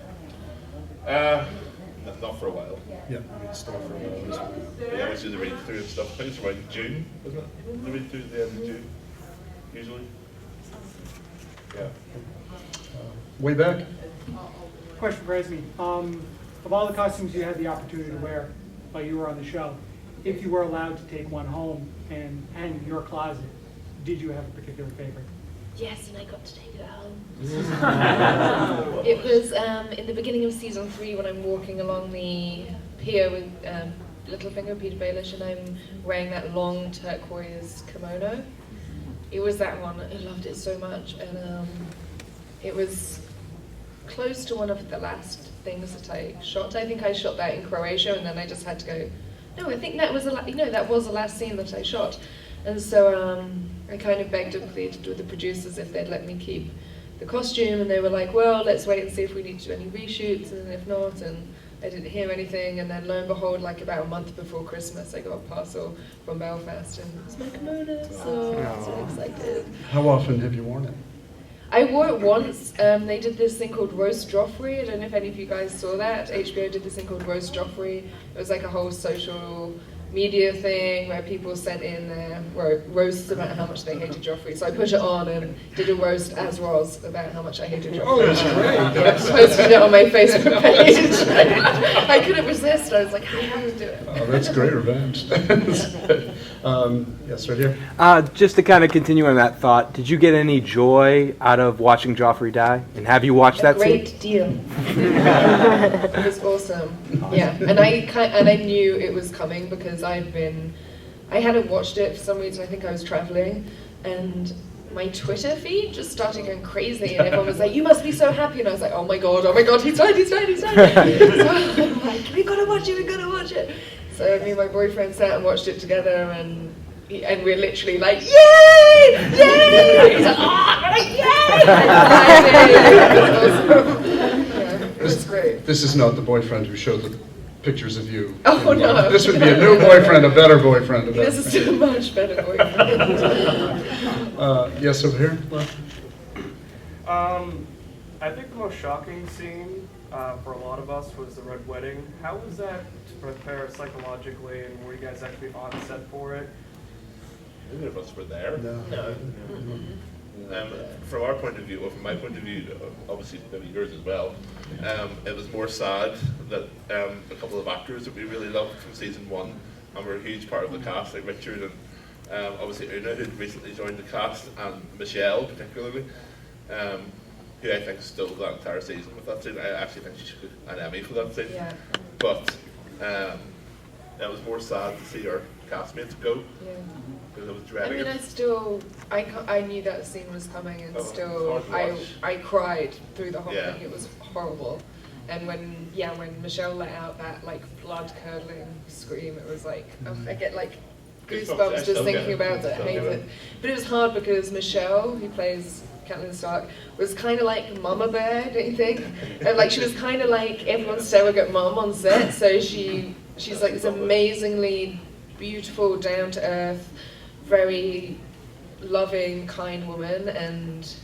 Not for a while.
Yeah, I mean, still for a while.
Yeah, we do the read through and stuff. I think it's around June, isn't it? The read through at the end of June, usually. Yeah.
Way back.
Question for Esme. Of all the costumes you had the opportunity to wear while you were on the show, if you were allowed to take one home and hang in your closet, did you have a particular favorite?
Yes, and I got to take it home. It was in the beginning of season 3 when I'm walking along the pier with Littlefinger, Peter Baelish, and I'm wearing that long turquoise kimono. It was that one. I loved it so much, and it was close to one of the last things that I shot. I think I shot that in Croatia, and then I just had to go. No, I think that was that was the last scene that I shot, and so I kind of begged and pleaded with the producers if they'd let me keep the costume, and they were like, well, let's wait and see if we need to do any reshoots, and if not, and I didn't hear anything, and then lo and behold, like about a month before Christmas, I got a parcel from Belfast, and it was my kimono, so I was really excited.
How often have you worn it?
I wore it once. They did this thing called Roast Joffrey. I don't know if any of you guys saw that. HBO did this thing called Roast Joffrey. It was like a whole social media thing where people sent in their roasts about how much they hated Joffrey. So I put it on and did a roast as was about how much I hated Joffrey.
Oh, that's great.
I posted it on my Facebook page. I couldn't resist. I was like, I have to do it.
Oh, that's great revenge. Yes, right here.
Just to kind of continue on that thought, did you get any joy out of watching Joffrey die? And have you watched that scene?
Great deal. It was awesome. Yeah, and I knew it was coming because I hadn't watched it for some reason. I think I was traveling, and my Twitter feed just started going crazy, and everyone was like, "You must be so happy," and I was like, "Oh my god, he's died." So I'm like, "We gotta watch it." So me and my boyfriend sat and watched it together, and we're literally like, "Yay! Yay!" He's like, "Oh, we're like, yay!" It was great.
This is not the boyfriend who showed the pictures of you.
Oh no!
This would be a new boyfriend, a better boyfriend.
This is a much better boyfriend.
Yes, over here.
I think the most shocking scene for a lot of us was the Red Wedding. How was that to prepare psychologically, and were you guys actually on set for it?
Neither of us were there.
No.
From our point of view, or from my point of view, obviously maybe yours as well, it was more sad that a couple of actors that we really loved from season 1 and were a huge part of the cast, like Richard and obviously Una, who'd recently joined the cast, and Michelle particularly, who I think stole that entire season with that scene. I actually think she should get an Emmy for that scene.
Yeah.
But it was more sad to see our castmates go.
Yeah.
Because I was dreading it.
I knew that scene was coming, and
It's
still,
hard to watch.
I cried through the whole
Yeah.
thing. It was horrible. And when Michelle let out that like blood curdling scream, it was like, I get like goosebumps just thinking about it. I hate it. But it was hard because Michelle, who plays Catelyn Stark, was kind of like Mama Bear, don't you think? And like she was kind of like everyone's surrogate mom on set. So she's like this amazingly beautiful, down to earth, very loving, kind woman, and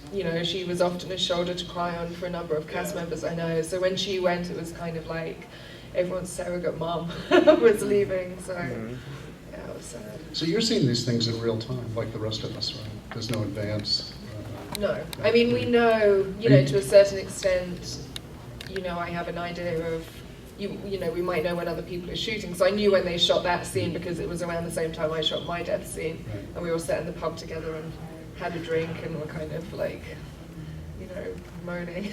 she was often a shoulder to cry on for a number of cast members I know. So when she went, it was kind of like everyone's surrogate mom was leaving, so yeah, it was sad.
So you're seeing these things in real time, like the rest of us, right? There's no advance.
No, I mean, we know, you know, to a certain extent, you know, I have an idea of, you know, we might know when other people are shooting. So I knew when they shot that scene because it was around the same time I shot my death scene.
Right.
And we all sat in the pub together and had a drink and were kind of like, you know, moaning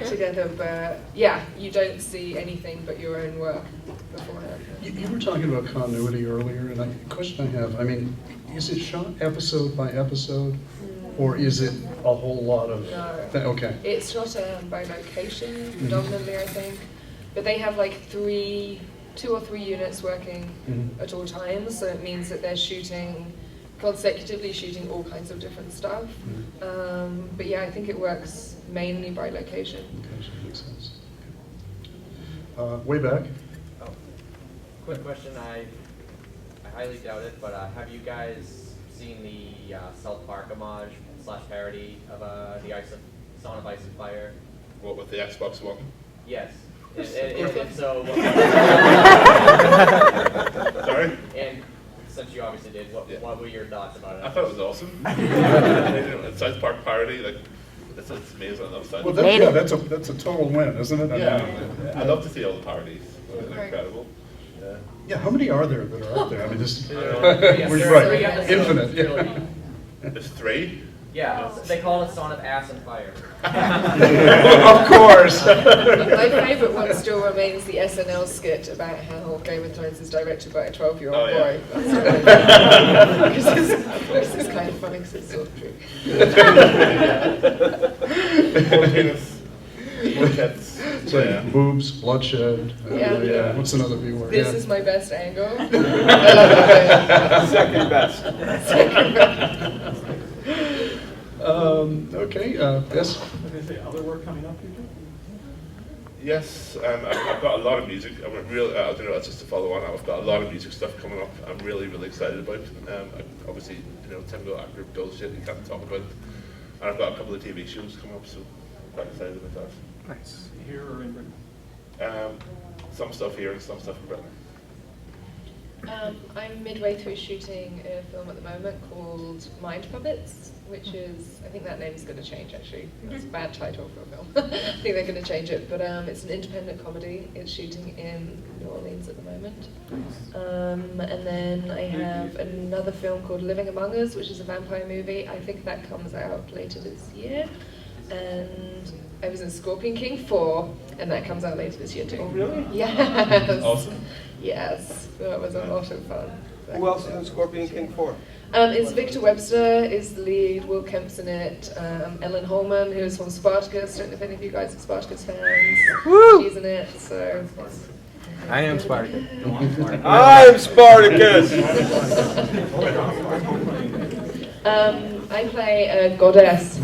together. But yeah, you don't see anything but your own work beforehand.
You were talking about continuity earlier, and a question I have, I mean, is it shot episode by episode? Or is it a whole lot of...
No.
Okay.
It's shot by location, predominantly, I think. But they have like 2 or 3 units working at all times, so it means that they're shooting, consecutively shooting all kinds of different stuff. But yeah, I think it works mainly by location.
Location makes sense. Way back.
Quick question, I highly doubt it, but have you guys seen the South Park homage / parody of the Song of Ice and Fire?
What, with the Xbox One?
Yes. If so,
Sorry?
And since you obviously did, what were your thoughts about it?
I thought it was awesome. A South Park parody, like, it's amazing. I love South
Well,
Park.
that's a total win, isn't it?
Yeah, I love to see all the parodies. They're incredible. Yeah.
Yeah, how many are there that are out there? I mean, just
Yes,
right, infinite. Yeah.
There's 3?
Yeah, they call it Song of Ass and Fire.
Of course.
My favourite one still remains the SNL skit about how Game of Thrones is directed by a 12-year-old boy. This is kind of funny because it's sort of true.
It's like boobs, bloodshed.
Yeah.
What's another B word?
This is my best angle.
Second best.
Second best.
Okay, yes?
Other work coming up, you do?
Yes, I've got a lot of music. I don't know, it's just to follow on. I've got a lot of music stuff coming up. I'm really, really excited about. Obviously, you know, typical actor bullshit you can't talk about. And I've got a couple of TV shows coming up, so I'm quite excited about that.
Nice. Here or in Britain?
Some stuff here and some stuff in Britain.
I'm midway through shooting a film at the moment called Mind Puppets, which is, I think that name's going to change actually. That's a bad title for a film. I think they're going to change it, but it's an independent comedy. It's shooting in New Orleans at the moment. And then I have another film called Living Among Us, which is a vampire movie. I think that comes out later this year. And I was in Scorpion King 4, and that comes out later this year too.
Oh, really?
Yes.
Awesome.
Yes, that was a lot of fun.
Who else is in Scorpion King 4?
It's Victor Webster is the lead, Will Kemp's in it, Ellen Holman, who is from Spartacus. I don't know if any of you guys are Spartacus fans.
Woo!
She's in it, so...
I am Spartacus.
I'm Spartacus!
I play a goddess.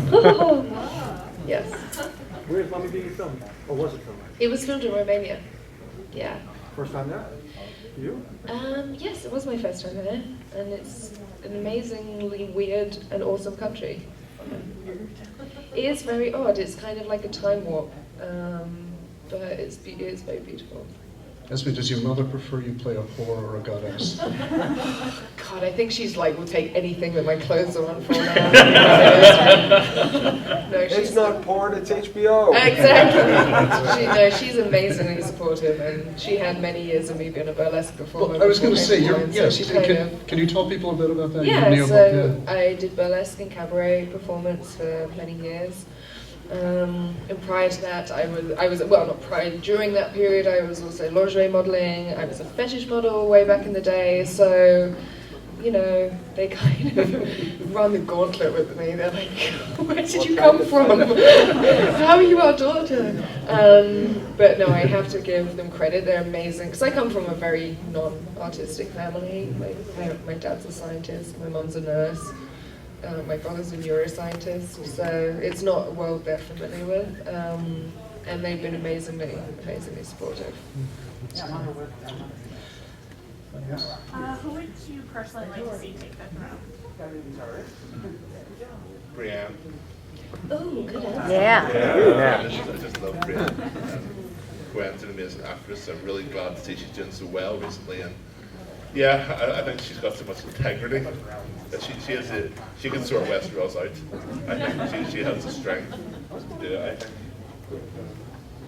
Yes.
Where is Mommy being filmed? Or was it filmed?
It was filmed in Romania. Yeah.
First time there? You?
Yes, it was my first time there, and it's an amazingly weird and awesome country. It is very odd. It's kind of like a time warp, but it's very beautiful.
Esme, does your mother prefer you play a whore or a goddess?
God, I think she's like, will take anything that my clothes are on for now. No,
It's not porn, it's HBO.
Exactly. She's amazingly supportive, and she had many years of me being a burlesque performer.
Well, I was going to say,
yes.
can you tell people a bit about that?
Yeah, so I did burlesque and cabaret performance for many years. And prior to that, during that period, I was also lingerie modeling. I was a fetish model way back in the day, so, you know, they kind of run the gauntlet with me. They're like, where did you come from? How are you our daughter? But no, I have to give them credit. They're amazing, because I come from a very non-artistic family. My dad's a scientist, my mom's a nurse. My father's a neuroscientist, so it's not a world they're familiar with, and they've been amazingly supportive.
Who would you personally like to see take the throne?
Brienne.
Oh, good answer.
Yeah. I just love Brienne. Gwen's an amazing actress. I'm really glad to see she's doing so well recently. And yeah, I think she's got so much integrity that she can sort Westeros out. I think she has the strength to do it, I think.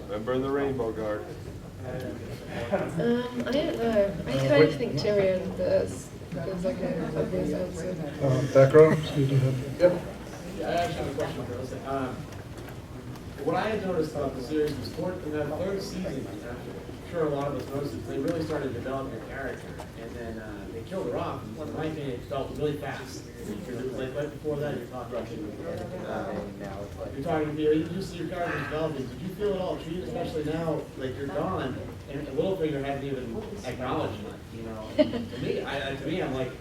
Member of the Rainbow Guard.
I don't know. I kind of think Tyrion does. Feels like a obvious answer.
Back row. Yep.
Yeah, I actually have a question for Ilse. What I had noticed about the series was in that third season, I'm sure a lot of us noticed it, they really started developing her character, and then they killed her off. In my opinion, it felt really fast. Because it was like right before that, you're talking to people, you just see your character developing. Did you feel it all treated, especially now, like you're gone, and Littlefinger hadn't even acknowledged it, you know? To me, I'm like,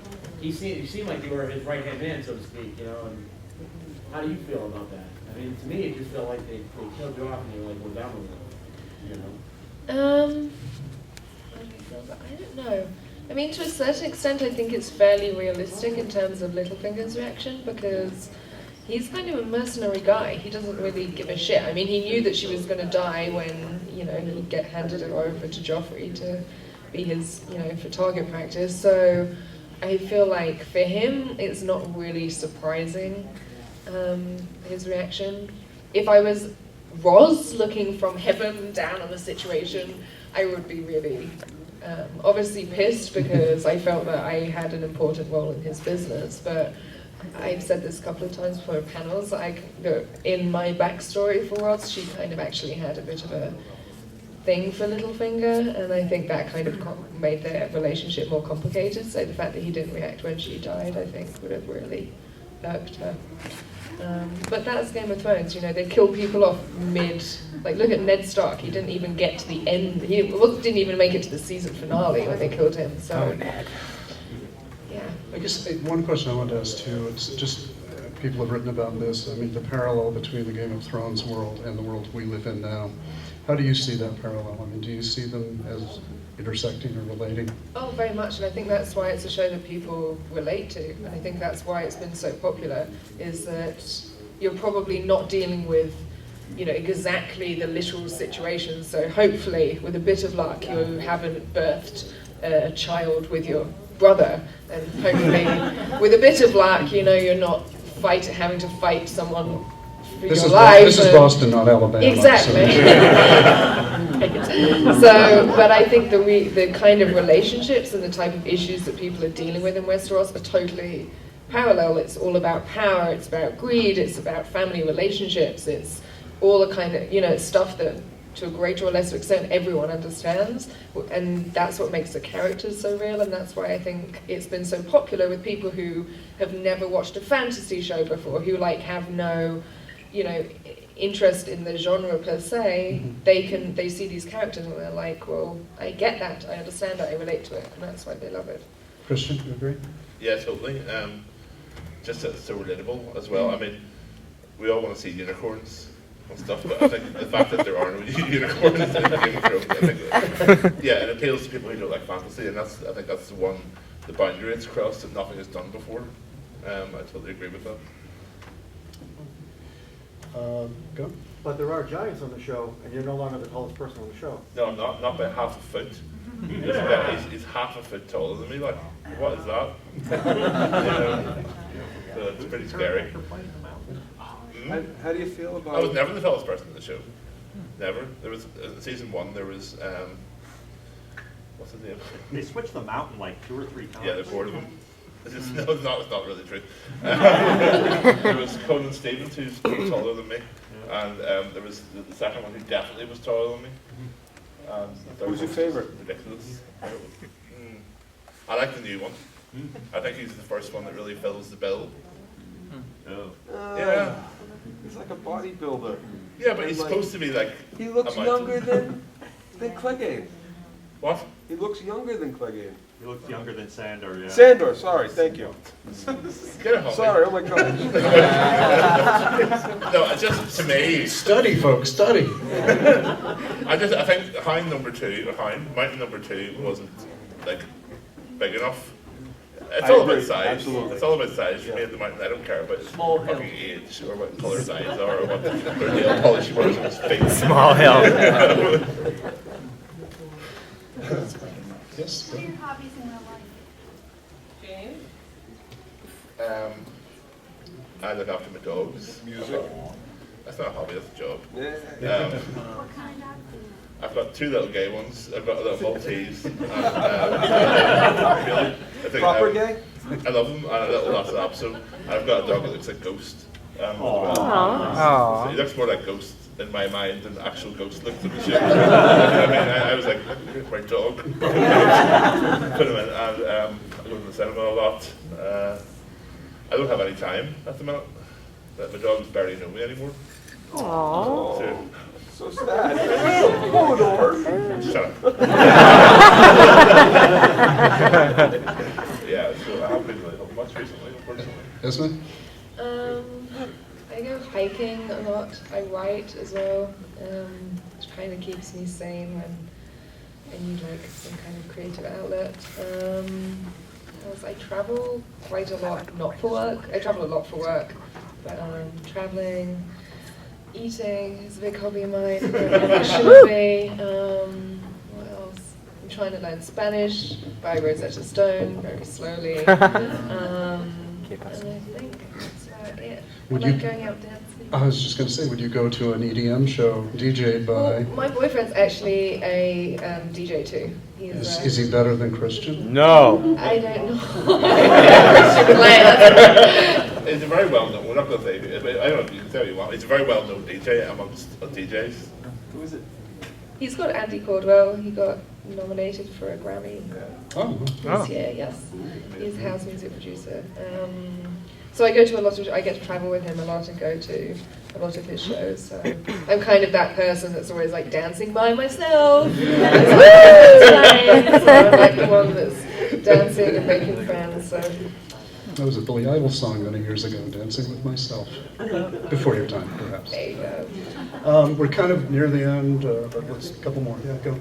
you seem like you were his right-hand man, so to speak, you know, and how do you feel about that? I mean, to me, it just felt like they killed you off and you were like, we're done with it, you know?
I don't know. I mean, to a certain extent, I think it's fairly realistic in terms of Littlefinger's reaction, because he's kind of a mercenary guy. He doesn't really give a shit. I mean, he knew that she was going to die when, you know, he'd get handed her over to Joffrey to be his, you know, for target practice. So I feel like for him, it's not really surprising, his reaction. If I was Roz looking from heaven down on the situation, I would be really obviously pissed, because I felt that I had an important role in his business. But I've said this a couple of times before panels, in my backstory for Roz, she kind of actually had a bit of a thing for Littlefinger, and I think that kind of made their relationship more complicated. So the fact that he didn't react when she died, I think, would have really irked her. But that's Game of Thrones, you know, they kill people off mid, like look at Ned Stark, he didn't even get to the end, he didn't even make it to the season finale when they killed him, so.
Ned.
Yeah.
I guess one question I wanted to ask too, it's just, people have written about this, I mean, the parallel between the Game of Thrones world and the world we live in now. How do you see that parallel? I mean, do you see them as intersecting or relating?
Oh, very much, and I think that's why it's a show that people relate to, and I think that's why it's been so popular, is that you're probably not dealing with, you know, exactly the literal situation, so hopefully, with a bit of luck, you haven't birthed a child with your brother, and hopefully, with a bit of luck, you know, you're not having to fight someone for your life.
This is Boston, not Alabama.
Exactly. So, but I think the kind of relationships and the type of issues that people are dealing with in Westeros are totally parallel. It's all about power, it's about greed, it's about family relationships, it's all the kind of, you know, stuff that to a greater or lesser extent everyone understands, and that's what makes the characters so real, and that's why I think it's been so popular with people who have never watched a fantasy show before, who like have no, you know, interest in the genre per se. They see these characters and they're like, well, I get that, I understand that, I relate to it, and that's why they love it.
Kristian, do you agree?
Yeah, totally. Just that it's so relatable as well. I mean, we all want to see unicorns and stuff, but I think the fact that there are no unicorns in Game of Thrones, I think, yeah, it appeals to people who don't like fantasy, and I think that's the boundary it's crossed that nothing is done before. I totally agree with that.
Go.
But there are giants on the show, and you're no longer the tallest person on the show.
No, I'm not by half a foot. He's half a foot taller than me. Like, what is that? So it's pretty scary.
How do you feel about?
I was never the tallest person in the show. Never. There was in season 1. There was what's his name?
They switched them out in like 2 or 3 times.
Yeah, they're bored of him. It's not really true. There was Conan Stevens, who's taller than me, and there was the second one who definitely was taller than me.
Who's your favourite?
Ridiculous. I like the new one. I think he's the first one that really fills the bill. Yeah.
He's like a bodybuilder.
Yeah, but he's supposed to be like.
He looks younger than Clegane.
What?
He looks younger than Clegane.
He looks younger than Sandor, yeah.
Sandor, sorry, thank you.
Get it home.
Sorry, oh my God.
No, just to me.
Study, folks, study.
I think Mountain number 2 wasn't like big enough. It's
I
all
agree,
about size.
absolutely.
It's all about size for me at the moment. I don't care about fucking age or what colour his eyes are or what their nail polish he wears on his face.
Small hill.
Yes.
What are your hobbies in real life?
James?
I look after my dogs.
Music.
That's not a hobby, that's a job.
What kind of?
I've got 2 little gay ones. I've got a little Maltese. And, really, I think,
Proper gay?
I love them, and a little Lhasa Apso. And I've got a dog that looks like Ghost. As well.
Aww.
So he looks more like Ghost in my mind than actual Ghost looks in the show. I was like, here's my dog. Put him in, and I go to the cinema a lot. I don't have any time at the minute. My dogs barely know me anymore.
Aww.
So sad. Hodor.
Shut up. Yeah, so I haven't been really helping much recently, unfortunately.
Esme?
I go hiking a lot. I write as well, which kind of keeps me sane when I need like some kind of creative outlet. I travel quite a lot, not for work. I travel a lot for work, but traveling, eating is a big hobby of mine. It should be. What else? I'm trying to learn Spanish by Rosetta Stone very slowly. And I think that's about it.
Would
I like
you-
going out dancing.
I was just going to say, would you go to an EDM show DJ'd by?
Well, my boyfriend's actually a DJ too. He's,
Is he better than Christian?
No.
I don't know. Christian player.
He's a very well-known, we're not going to say, I don't know, you can say what you want, he's a very well-known DJ amongst DJs.
Who is it?
He's got Andy Caldwell. He got nominated for a Grammy this year. Yes, he's a house music producer. So I go to I get to travel with him a lot and go to a lot of his shows. So I'm kind of that person that's always like dancing by myself. So I'm like the one that's dancing and making friends. So.
That was a Billy Idol song many years ago, Dancing with Myself. Before your time, perhaps.
There you go.
We're kind of near the end, but let's, a couple more. Yeah, go.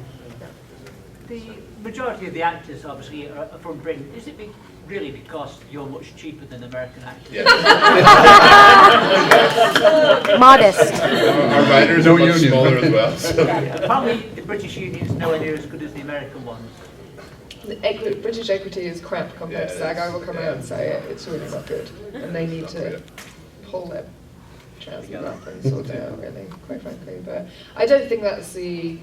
The majority of the actors, obviously, are from Britain. Is it really because you're much cheaper than American actors?
Yes.
Modest.
Our writers are much smaller as well. So.
Apparently, the British Union is nowhere near as good as the American ones.
The British equity is crap compared to SAG. I will come out and say it. It's really not good, and they need to pull their trousers up and sort it out, really, quite frankly. But I don't think that's the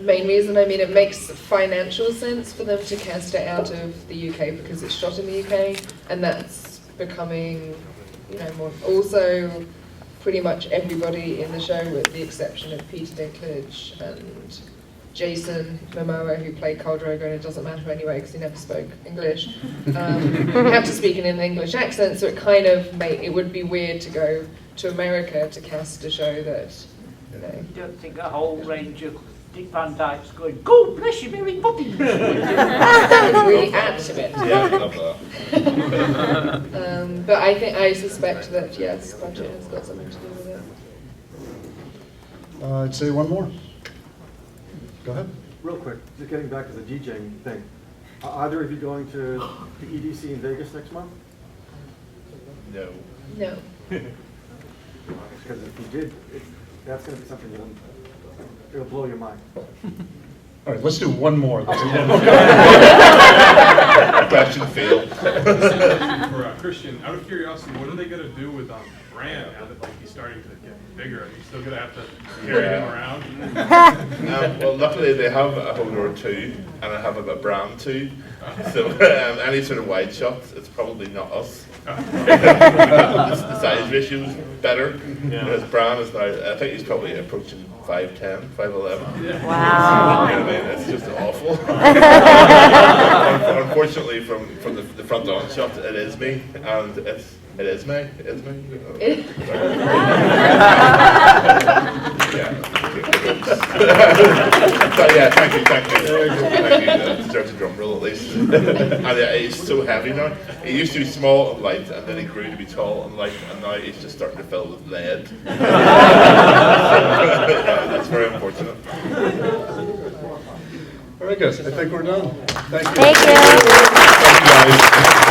main reason. I mean, it makes financial sense for them to cast it out of the UK because it's shot in the UK, and that's becoming, more. Also, pretty much everybody in the show, with the exception of Peter Dinklage and Jason Momoa, who played Khal Drogo, and it doesn't matter anyway because he never spoke English, have to speak in an English accent, so it kind of it would be weird to go to America to cast a show that,
You don't think a whole range of Dick Van Dyke's going, God bless you, Mary Poppins?
That would really add to it.
Yeah, I love that.
But I suspect that, yes, budget has got something to do with it.
I'd say one more. Go ahead.
Real quick, just getting back to the DJing thing. Are either of you going to the EDC in Vegas next month?
No.
No.
Because if you did, that's going to be something it'll blow your mind.
All right, let's do one more.
Question failed.
For Christian, out of curiosity, what are they going to do with Bran now that he's starting to get bigger? Are you still going to have to carry him around?
Well, luckily they have a Hodor 2, and I have a Bran 2. So any sort of wide shots, it's probably not us. The size ratio is better. Whereas Bran is now, I think he's probably approaching 5'10", 5'11".
Wow.
You know what I mean? It's just awful. Unfortunately, from the front on shot, it is me, and it is me. So yeah, thank you. Deserves a drum roll at least. And he's so heavy now. He used to be small and light, and then he grew to be tall and light, and now he's just starting to fill with lead. That's very unfortunate.
All right, guys, I think we're done.
Thank you.
Thank you.
Thank you, guys.